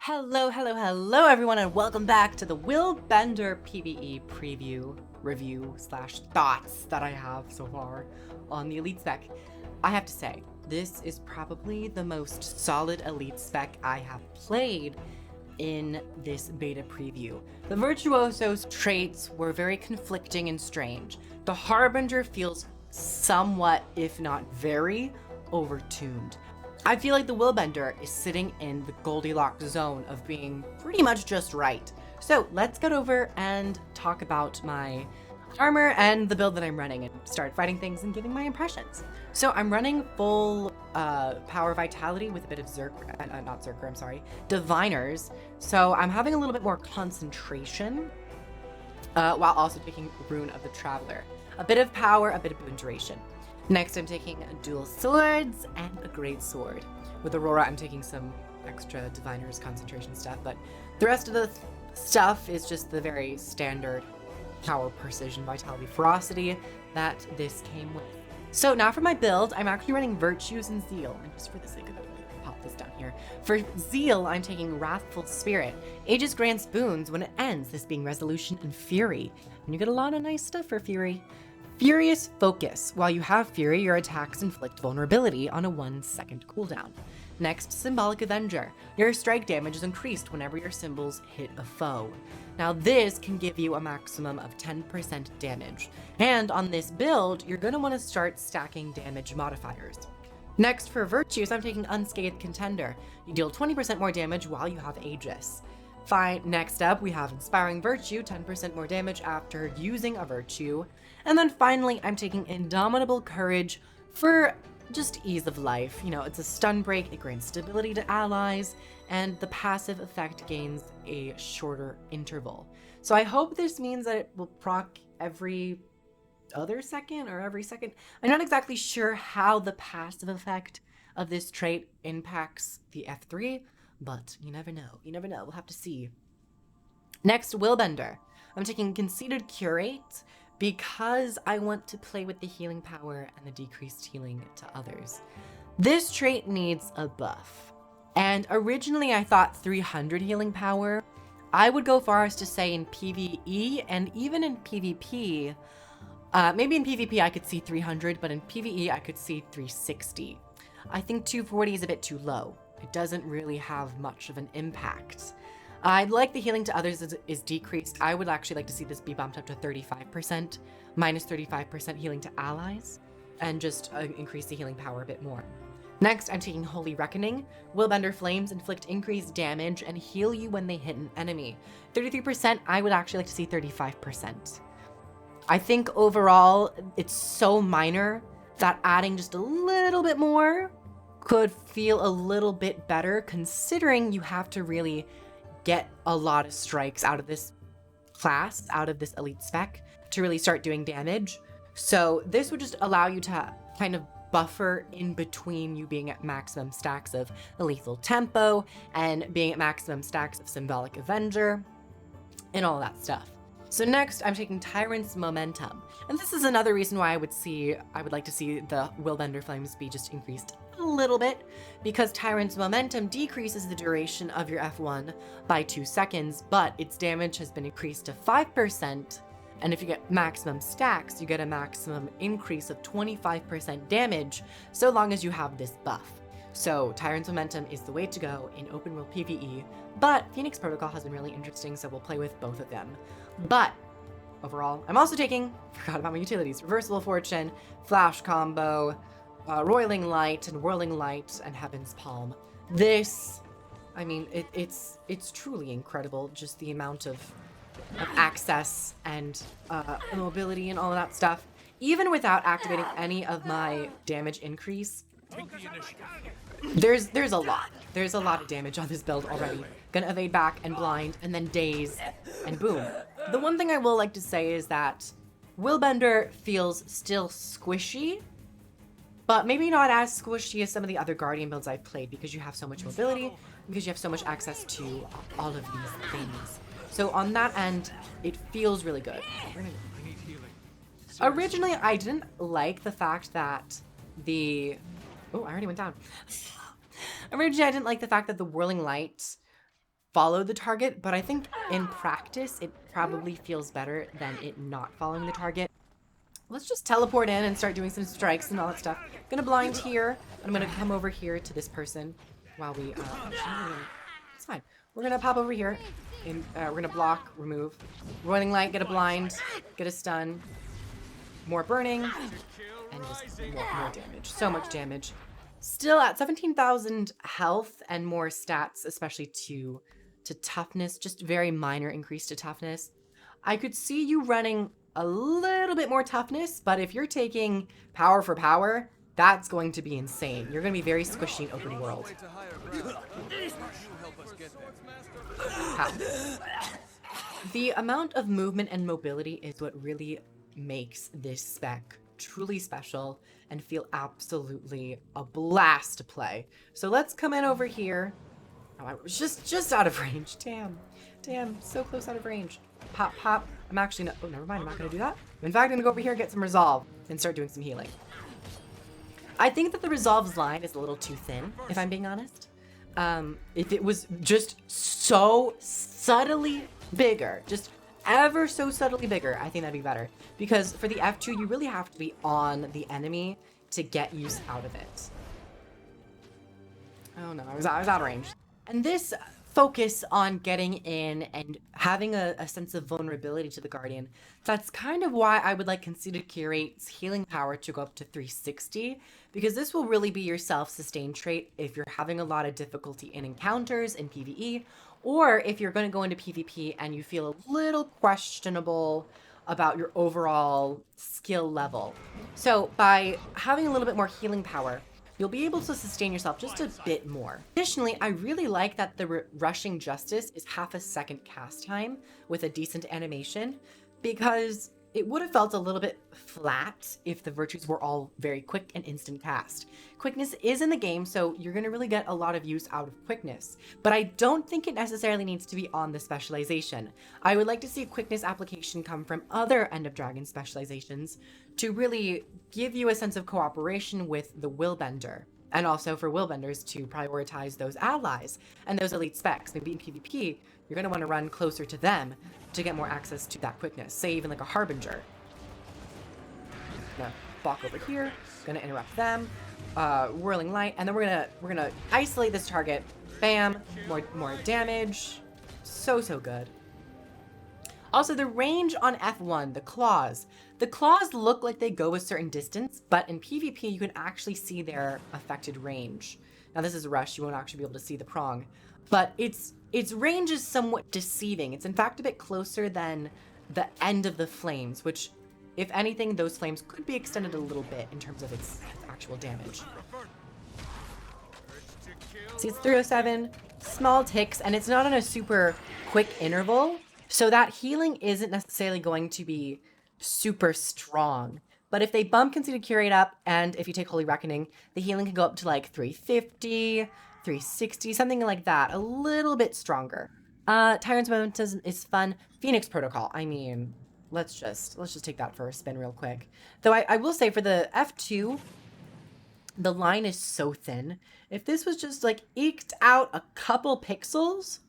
Hello everyone, and welcome back to the Willbender PvE preview, review, / thoughts that I have so far on the Elite spec. I have to say, this is probably the most solid Elite spec I have played in this beta preview. The Virtuoso's traits were very conflicting and strange. The Harbinger feels somewhat, if not very, overtuned. I feel like the Willbender is sitting in the Goldilocks zone of being pretty much just right. So let's get over and talk about my armor and the build that I'm running and start fighting things and giving my impressions. So I'm running full power vitality with a bit of diviners. So I'm having a little bit more concentration while also taking Rune of the Traveler. A bit of power, a bit of boon duration. Next, I'm taking dual swords and a great sword. With Aurora, I'm taking some extra diviners concentration stuff, but the rest of the stuff is just the very standard power, precision, vitality, ferocity that this came with. So now for my build, I'm actually running Virtues and Zeal, and just for the sake of it, I'll pop this down here. For Zeal, I'm taking Wrathful Spirit. Aegis grants boons when it ends, this being Resolution and Fury. And you get a lot of nice stuff for Fury. Furious Focus. While you have Fury, your attacks inflict vulnerability on a 1-second cooldown. Next, Symbolic Avenger. Your strike damage is increased whenever your symbols hit a foe. Now this can give you a maximum of 10% damage. And on this build, you're going to want to start stacking damage modifiers. Next, for Virtues, I'm taking Unscathed Contender. You deal 20% more damage while you have Aegis. Fine. Next up, we have Inspiring Virtue, 10% more damage after using a Virtue. And then finally, I'm taking Indomitable Courage for just ease of life. You know, it's a stun break, it grants stability to allies, and the passive effect gains a shorter interval. So I hope this means that it will proc every other second or every second. I'm not exactly sure how the passive effect of this trait impacts the F3, but you never know. You never know. We'll have to see. Next, Willbender. I'm taking Conceited Curate because I want to play with the healing power and the decreased healing to others. This trait needs a buff. And originally I thought 300 healing power. I would go far as to say in PvE and even in PvP. Maybe in PvP I could see 300, but in PvE I could see 360. I think 240 is a bit too low. It doesn't really have much of an impact. I'd like the healing to others is decreased. I would actually like to see this be bumped up to 35%, minus 35% healing to allies, and just increase the healing power a bit more. Next, I'm taking Holy Reckoning. Willbender Flames inflict increased damage and heal you when they hit an enemy. 33%, I would actually like to see 35%. I think overall, it's so minor that adding just a little bit more could feel a little bit better, considering you have to really get a lot of strikes out of this class, out of this elite spec, to really start doing damage. So this would just allow you to kind of buffer in between you being at maximum stacks of the lethal tempo and being at maximum stacks of Symbolic Avenger and all that stuff. So next, I'm taking Tyrant's Momentum. And this is another reason why I would like to see the Willbender Flames be just increased a little bit, because Tyrant's Momentum decreases the duration of your F1 by 2 seconds, but its damage has been increased to 5%. And if you get maximum stacks, you get a maximum increase of 25% damage, so long as you have this buff. So Tyrant's Momentum is the way to go in open world PvE, but Phoenix Protocol has been really interesting, so we'll play with both of them. But overall, I'm also taking, forgot about my utilities, Reversible Fortune, Flash Combo, Roiling Light, and Whirling Light, and Heaven's Palm. This, I mean, it's truly incredible, just the amount of access and mobility and all of that stuff. Even without activating any of my damage increase, there's a lot. There's a lot of damage on this build already. Gonna evade back and blind and then daze and boom. The one thing I will like to say is that Willbender feels still squishy, but maybe not as squishy as some of the other Guardian builds I've played, because you have so much mobility, because you have so much access to all of these things. So on that end, it feels really good. Originally, I didn't like the fact that the Oh, I already went down. Originally, I didn't like the fact that the whirling light followed the target, but I think in practice, it probably feels better than it not following the target. Let's just teleport in and start doing some strikes and all that stuff. I'm gonna blind here. I'm gonna come over here to this person while we, it's fine. We're gonna pop over here and we're gonna block, remove. Rolling light, get a blind, get a stun. More burning, and just more damage. So much damage. Still at 17,000 health and more stats, especially to toughness, just very minor increase to toughness. I could see you running a little bit more toughness, but if you're taking power for power, that's going to be insane. You're going to be very squishy in open world. How? The amount of movement and mobility is what really makes this spec truly special and feel absolutely a blast to play. So let's come in over here. Oh, I was just out of range. Damn, so close out of range. Pop, pop. I'm actually not, oh, never mind. I'm not gonna do that. I'm in fact gonna go over here and get some resolve and start doing some healing. I think that the resolve's line is a little too thin, if I'm being honest. If it was just so subtly bigger, just ever so subtly bigger, I think that'd be better. Because for the F2, you really have to be on the enemy to get use out of it. Oh no, I was out of range. And this focus on getting in and having a sense of vulnerability to the Guardian, that's kind of why I would like Conceited Curate's healing power to go up to 360, because this will really be your self-sustained trait if you're having a lot of difficulty in encounters in PvE, or if you're going to go into PvP and you feel a little questionable about your overall skill level. So by having a little bit more healing power, you'll be able to sustain yourself just a bit more. Additionally, I really like that the Rushing Justice is half a second cast time with a decent animation, because it would have felt a little bit flat if the virtues were all very quick and instant cast. Quickness is in the game, so you're going to really get a lot of use out of quickness, but I don't think it necessarily needs to be on the specialization. I would like to see quickness application come from other End of Dragon specializations to really give you a sense of cooperation with the Willbender, and also for Willbenders to prioritize those allies and those elite specs. Maybe in PvP, you're going to want to run closer to them to get more access to that quickness, say even like a Harbinger. Gonna balk over here, gonna interrupt them, whirling light, and then we're gonna isolate this target. Bam, more damage. So good. Also, the range on F1, the claws. The claws look like they go a certain distance, but in PvP, you can actually see their affected range. Now, this is a rush. You won't actually be able to see the prong, but its range is somewhat deceiving. It's in fact a bit closer than the end of the flames, which, if anything, those flames could be extended a little bit in terms of its actual damage. See, it's 307, small ticks, and it's not on a super quick interval. So that healing isn't necessarily going to be super strong. But if they bump Conceited Curate up, and if you take Holy Reckoning, the healing can go up to like 350, 360, something like that. A little bit stronger. Tyrant's Momentum is fun. Phoenix Protocol, I mean, let's just take that for a spin real quick. Though I will say for the F2, the line is so thin. If this was just like eked out a couple pixels,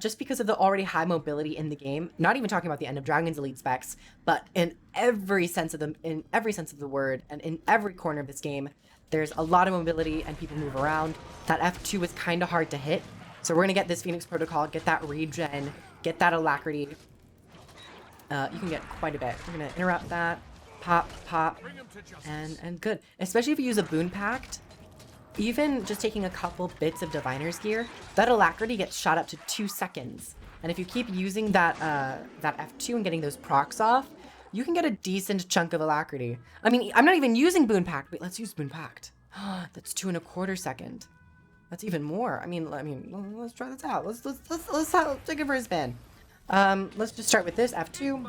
just because of the already high mobility in the game, not even talking about the End of Dragon's elite specs, but in every sense of the word, and in every corner of this game, there's a lot of mobility and people move around. That F2 is kind of hard to hit. So we're gonna get this Phoenix Protocol, get that regen, get that alacrity. You can get quite a bit. We're gonna interrupt that, pop, and good. Especially if you use a Boon Pact. Even just taking a couple bits of Diviner's Gear, that alacrity gets shot up to 2 seconds. And if you keep using that F2 and getting those procs off, you can get a decent chunk of alacrity. I mean, I'm not even using Boon Pact. Wait, let's use Boon Pact. That's 2.25 seconds. That's even more. I mean, let's try this out. Let's take it for a spin. Let's just start with this F2.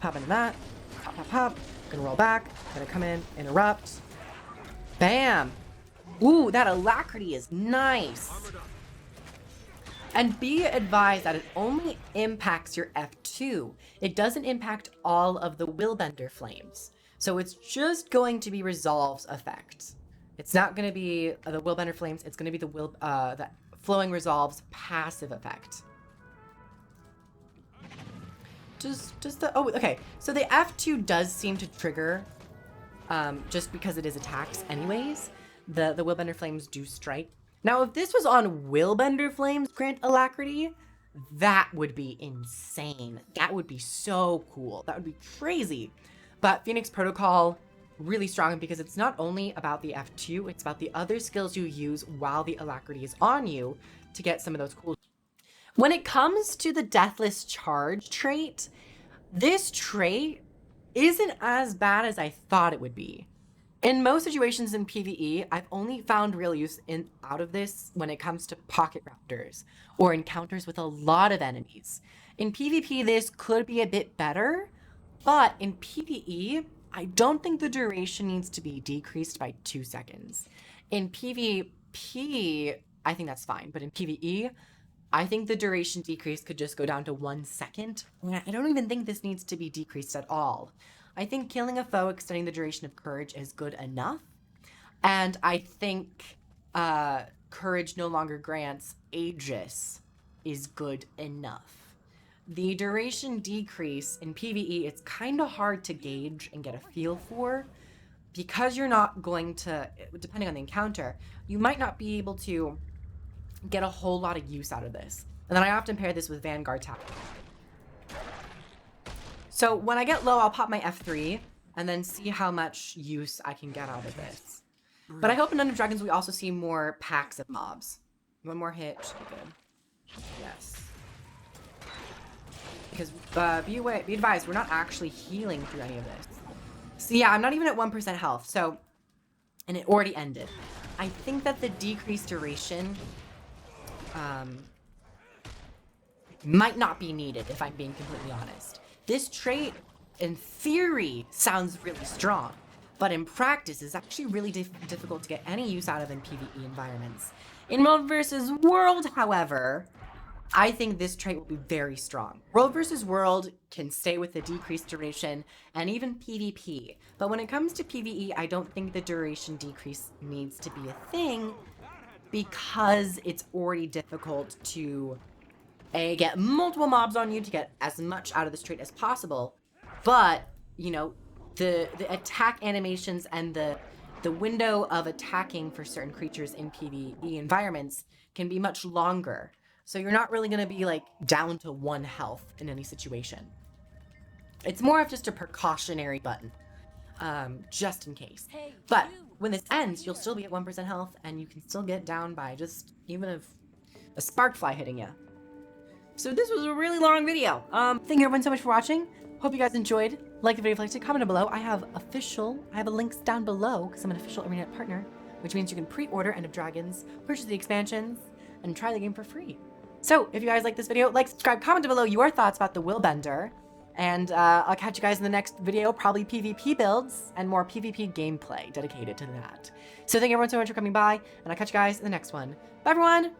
Pop into that. Pop. Gonna roll back. Gonna come in, interrupt. Bam. Ooh, that alacrity is nice. And be advised that it only impacts your F2. It doesn't impact all of the Willbender flames. So it's just going to be Resolve's effect. It's not going to be the Willbender Flames. It's going to be the Flowing Resolve's passive effect. Okay. So the F2 does seem to trigger, just because it is attacks anyways. The Willbender Flames do strike. Now, if this was on Willbender Flames grant Alacrity, that would be insane. That would be so cool. That would be crazy. But Phoenix Protocol, really strong because it's not only about the F2, it's about the other skills you use while the Alacrity is on you to get some of those cool. When it comes to the Deathless Charge trait, this trait isn't as bad as I thought it would be. In most situations in PvE, I've only found real use out of this when it comes to pocket raptors or encounters with a lot of enemies. In PvP, this could be a bit better, but in PvE, I don't think the duration needs to be decreased by 2 seconds. In PvP, I think that's fine, but in PvE, I think the duration decrease could just go down to 1 second. I don't even think this needs to be decreased at all. I think killing a foe extending the duration of courage is good enough. And I think courage no longer grants Aegis is good enough. The duration decrease in PvE, it's kind of hard to gauge and get a feel for because you're not going to, depending on the encounter, you might not be able to get a whole lot of use out of this. And then I often pair this with Vanguard tactics. So when I get low, I'll pop my F3 and then see how much use I can get out of this. But I hope in Dungeons & Dragons we also see more packs of mobs. One more hit should be good. Yes. Because be advised, we're not actually healing through any of this. So yeah, I'm not even at 1% health. So, and it already ended. I think that the decreased duration might not be needed if I'm being completely honest. This trait, in theory, sounds really strong, but in practice is actually really difficult to get any use out of in PvE environments. In World vs. World, however, I think this trait will be very strong. World vs. World can stay with the decreased duration and even PvP, but when it comes to PvE, I don't think the duration decrease needs to be a thing because it's already difficult to get multiple mobs on you to get as much out of this trait as possible, but you know, the attack animations and the window of attacking for certain creatures in PvE environments can be much longer, so you're not really going to be like down to 1 health in any situation. It's more of just a precautionary button, just in case. But when this ends, you'll still be at 1% health and you can still get down by just even if a spark fly hitting you. So this was a really long video. Thank you everyone so much for watching. Hope you guys enjoyed. Like the video if you liked it, comment down below. I have links down below because I'm an official Arena partner, which means you can pre-order End of Dragons, purchase the expansions, and try the game for free. So if you guys like this video, like, subscribe, comment down below your thoughts about the Willbender, and I'll catch you guys in the next video, probably PvP builds and more PvP gameplay dedicated to that. So thank you everyone so much for coming by, and I'll catch you guys in the next one. Bye everyone!